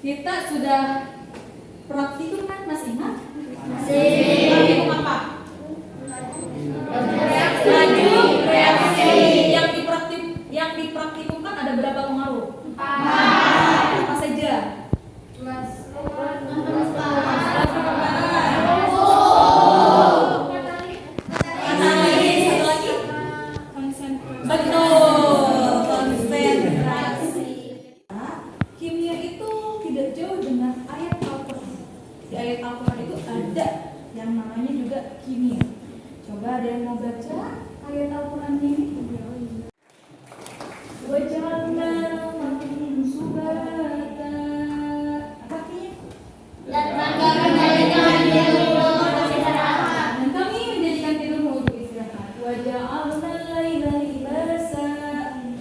Kita sudah praktikum kan, masih ingat? Masih. Praktikum apa? Laju reaksi. Yang dipraktikumkan ada berapa pengaruh? 4. Apa saja? Al-Quran itu ada yang namanya juga kimia. Coba ada yang mau baca ayat Al-Quran ini? Wajalna lakum subata. Apa artinya? Dan kami menjadikan tidurmu untuk istirahat. Waja'alna al-laila libasa.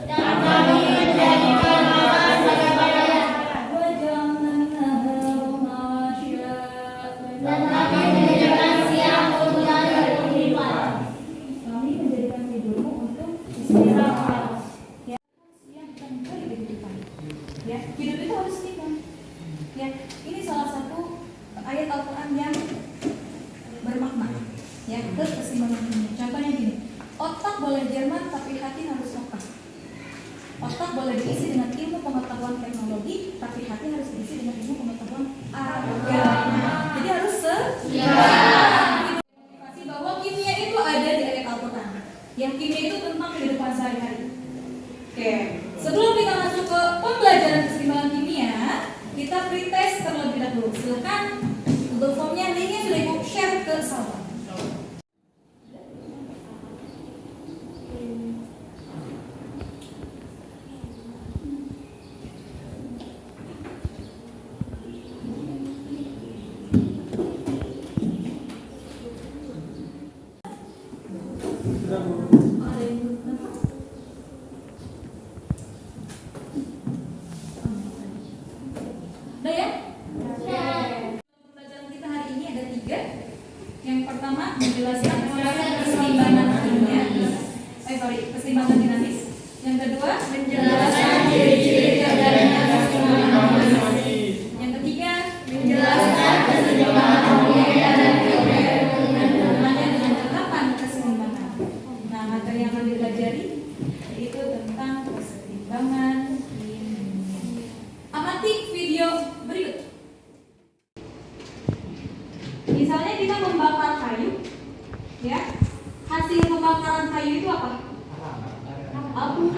Dan kami menjadikan malam sebagai pakaian. Waja'alna an-nahara ma'asya. Dan kami menjadikan siang untuk berkhidmat. Kami menjadikan tidurmu untuk istirahat. Ya, siang kita mencari kehidupan. Ya, hidup itu harus nikah. Ya, ini salah satu ayat Al-Quran yang bermakna. Ya, keseimbangan ini. Contohnya gini, otak boleh Jerman tapi hati harus Mekah. Otak boleh diisi dengan ilmu pengetahuan teknologi, tapi hati harus diisi dengan ilmu pengetahuan agama. Jadi harus seimbang. Bahwa kimia itu ada di ayat Al-Quran. Yang kimia itu tentang kehidupan sehari-hari. Oke, sebelum kita masuk ke pembelajaran keseimbangan kimia, kita pretest terlebih dahulu. Silakan Google Form-nya, linknya sudah Ibu share ke sahabat. Udah ya? Pembelajaran kita hari ini ada 3. Yang pertama menjelaskan proses keseimbangan kimia. Keseimbangan dinamis. Yang kedua menjelaskan ciri-ciri terjadinya keseimbangan dinamis. Yang ketiga menjelaskan keseimbangan kimia dan hubungannya dengan terapan keseimbangan. Nah, materi yang akan dipelajari itu tentang keseimbangan kimia. Amati video berikut. Misalnya kita membakar kayu, ya. Hasil pembakaran kayu itu apa? Abu,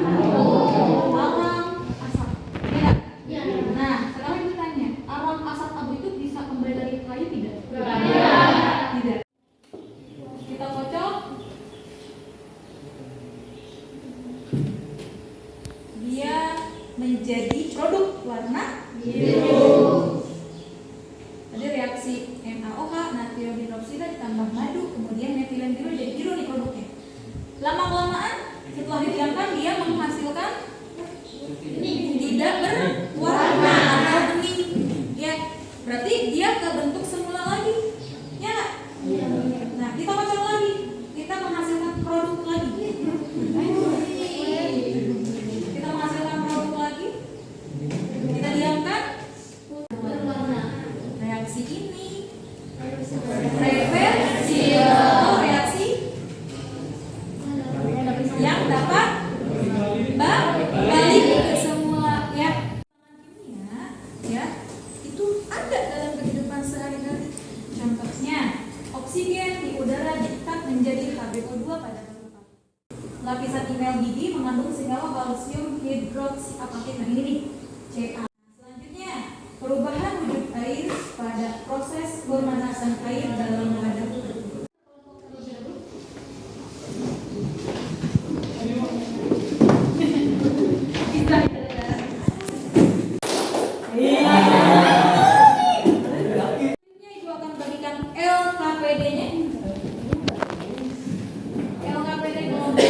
arang, asap. Ya. Nah, sekarang kita tanya, arang, asap, abu itu bisa kembali lagi ke kayu tidak? Tidak. Kita kocok. Dia menjadi produk warna biru. Ada reaksi NaOH, natrium hidroksida ditambah madu, kemudian metilen biru jadi biru nih produknya. Lama-kelamaan setelah didiamkan dia menghasilkan tidak berwarna atau bening. Ya, berarti dia ke bentuk semula lagi. Ya. Nah, kita kocok lagi, kita menghasilkan produk lagi. Kita menghasilkan produk lagi. Kita diamkan reaksi ini reversi atau reaksi yang dapat balik ke semula ya. Kimia ya itu ada dalam kehidupan sehari-hari. Contohnya oksigen di udara diikat menjadi HBO2 pada ketupat. Lapisan email gigi mengandung senyawa kalsium hidroksiapatit. Nah ini nih Ca. Selanjutnya perubahan wujud air pada proses pemanasan air dalam wadah. Ibu akan berikan LKPD-nya. LKPD kelompok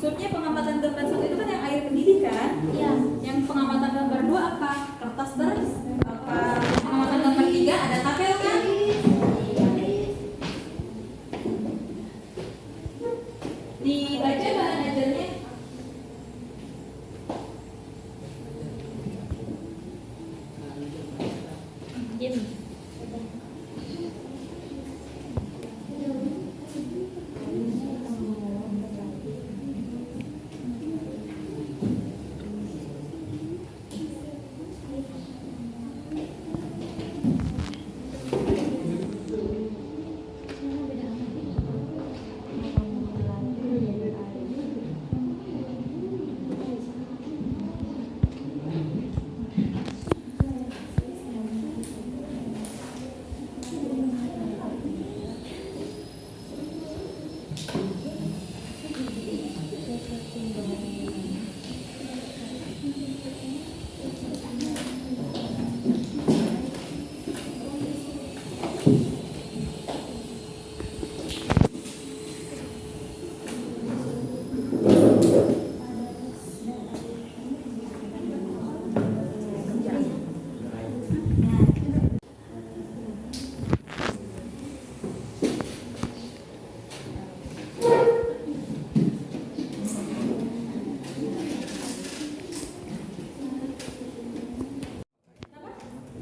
Maksudnya pengamatan gambar 1 itu kan yang air mendidih kan? Iya. Yang pengamatan gambar 2 apa? Kertas terus? Apa? Pengamatan gambar 3 ada tabel kan? Dibaca bahan ajarnya.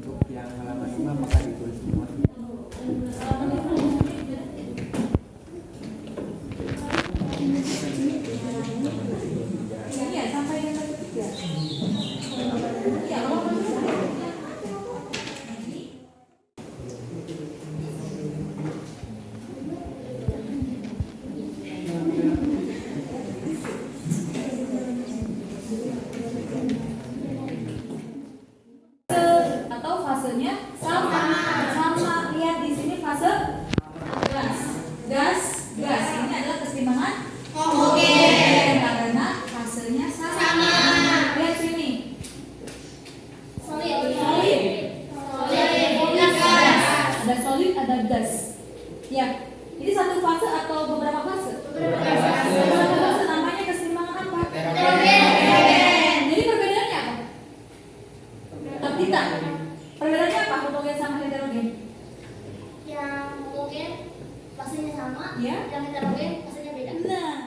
Untuk yang halaman 5 apakah ditulis semua? Iya, sampai yang ketiga. Iya, kalau atau fasenya sama. Lihat di sini fase gas. Ini adalah keseimbangan homogen karena fasenya sama. Lihat sini. Solid. Ada solid, ada gas. Ya. Ini satu fase atau beberapa fase? Beberapa fase. Namanya keseimbangan apa? Heterogen. Jadi perbedaannya apa? Tidak. Perbedaannya apa homogen sama heterogen? Yang homogen fasenya sama, Ya. yang heterogen fasenya beda. Nah.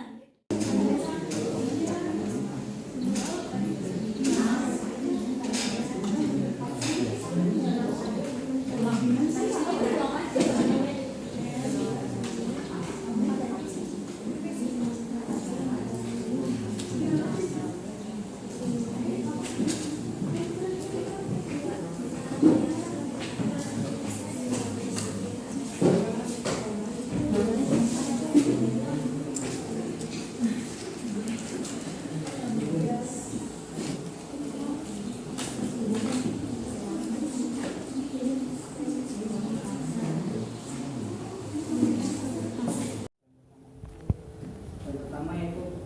Pertama yaitu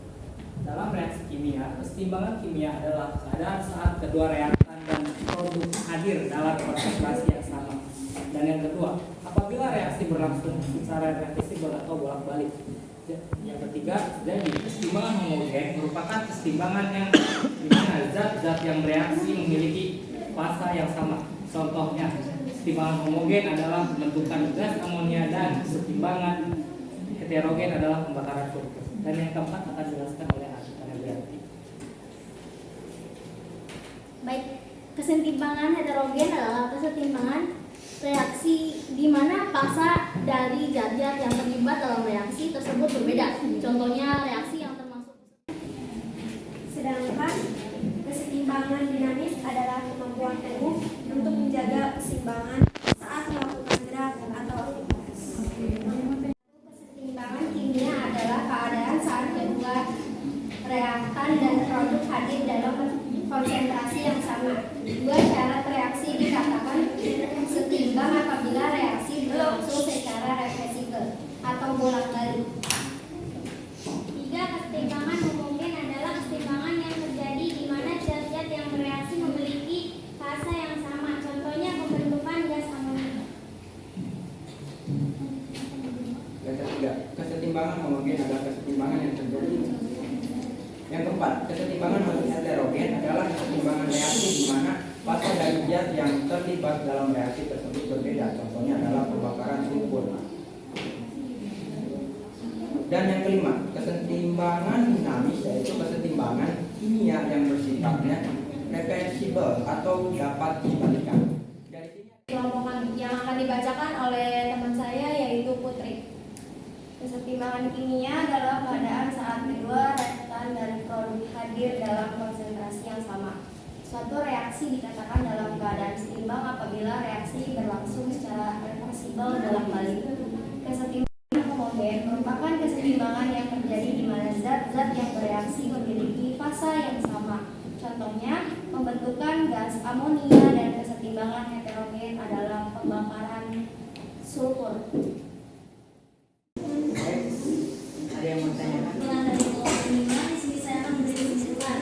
dalam reaksi kimia, keseimbangan kimia adalah keadaan saat kedua reaktan dan produk hadir dalam konsentrasi yang sama. Dan yang kedua, apabila reaksi berlangsung secara reversibel atau bolak-balik. Yang ketiga, jadi keseimbangan homogen merupakan keseimbangan yang di mana zat-zat yang bereaksi memiliki fasa yang sama. Contohnya, keseimbangan homogen adalah pembentukan gas amonia dan keseimbangan heterogen adalah pembakaran sulfur. Dan yang keempat akan dijelaskan oleh Arianti. Baik, kesetimbangan heterogen adalah kesetimbangan reaksi di mana fasa dari zat-zat yang terlibat dalam reaksi tersebut berbeda. Contohnya reaksi yang termasuk. Sedangkan kesetimbangan dinamis adalah kemampuan tubuh untuk menjaga keseimbangan saat melakukan gerak atau aktivitas. Kesetimbangan kimia adalah keadaan saat kedua reaktan dan produk hadir dalam konsentrasi yang sama. Dua syarat reaksi dikatakan setimbang apabila reaksi berlangsung secara reversibel atau bolak-balik. Tiga, kesetimbangan homogen adalah kesetimbangan yang terjadi di mana zat-zat yang bereaksi memiliki fasa yang sama. Contohnya pembentukan gas amonia. Yang ketiga, kesetimbangan homogen adalah kesetimbangan yang terjadi keempat, kesetimbangan heterogen adalah kesetimbangan reaksi di mana fase dari zat yang terlibat dalam reaksi tersebut berbeda. Contohnya adalah pembakaran sulfur. Dan yang kelima, kesetimbangan dinamis yaitu kesetimbangan kimia yang bersifatnya reversibel atau dapat dibalikan. Dari sini Kelompok yang akan dibacakan oleh teman saya yaitu Putri. Kesetimbangan kimia adalah keadaan saat kedua reaktan dan produk hadir dalam konsentrasi yang sama. Suatu reaksi dikatakan dalam keadaan seimbang apabila reaksi berlangsung secara reversibel dalam balik. Kesetimbangan homogen merupakan kesetimbangan yang terjadi di mana zat-zat yang bereaksi memiliki fasa yang sama. Contohnya, pembentukan gas amonia, dan kesetimbangan heterogen adalah pembakaran sulfur. ada yang mau tanyakan? Setelah dari kelompok 5, di sini saya akan memberi kesimpulan.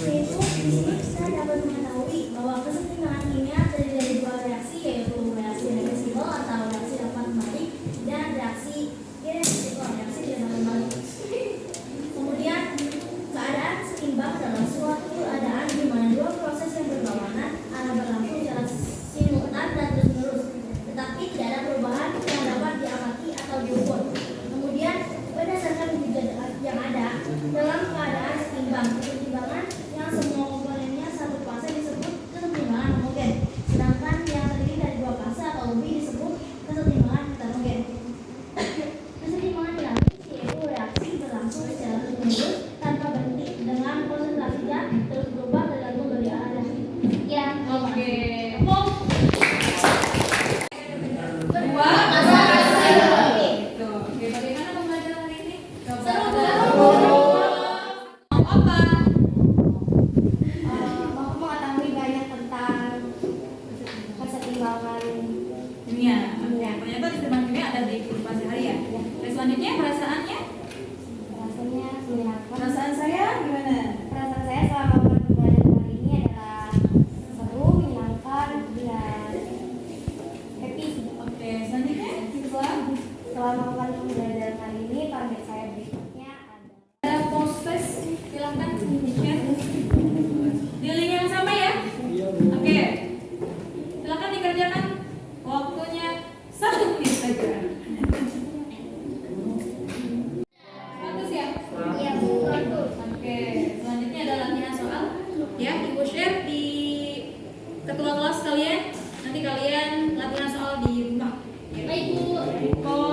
Yaitu di sini kita dapat mengetahui bahwa kesetimbangan kimia terdiri dari dua reaksi, yaitu reaksi reversibel atau reaksi dapat kembali dan reaksi irreversibel, reaksi tidak dapat kembali. Kemudian keadaan seimbang adalah suatu keadaan di mana dua proses yang berlawanan ada berlangsung secara simultan dan terus-menerus, tetapi tidak ada perubahan yang dapat diamati atau diukur. Kemudian berdasarkan wujud yang ada dalam keadaan seimbang, kesetimbangan yang semua komponennya satu fase disebut kesetimbangan homogen, sedangkan yang terdiri dari dua fase atau lebih disebut kesetimbangan heterogen. Kesetimbangan dinamis yaitu reaksi berlangsung secara terus-menerus tanpa berhenti dengan konsentrasinya terus berubah tergantung dari arah reaksi. Ya, Oke. Kedua, Gitu. Oke, bagaimana pembelajaran hari ini? Seru. Mau apa? Mau mengetahui banyak tentang kesetimbangan Kimia. Ternyata kesetimbangan kimia ada di kehidupan sehari ya. Oke, selanjutnya perasaannya? rasanya menyenangkan. Perasaan saya gimana? Perasaan saya selama melakukan pembelajaran kali ini adalah seru, menyenangkan, dan happy. Oke, selanjutnya siswa. Setelah melakukan pembelajaran kali ini, target saya berikutnya adalah Ada proses, silakan share. Di link yang sama ya. Oke. Silakan dikerjakan. Waktunya 1 menit saja. 100 ya? Iya, Oke, selanjutnya ada latihan soal. Ya, Ibu share di ketua kelas kalian. Nanti kalian latihan soal di rumah. Baik, Bu. Kalau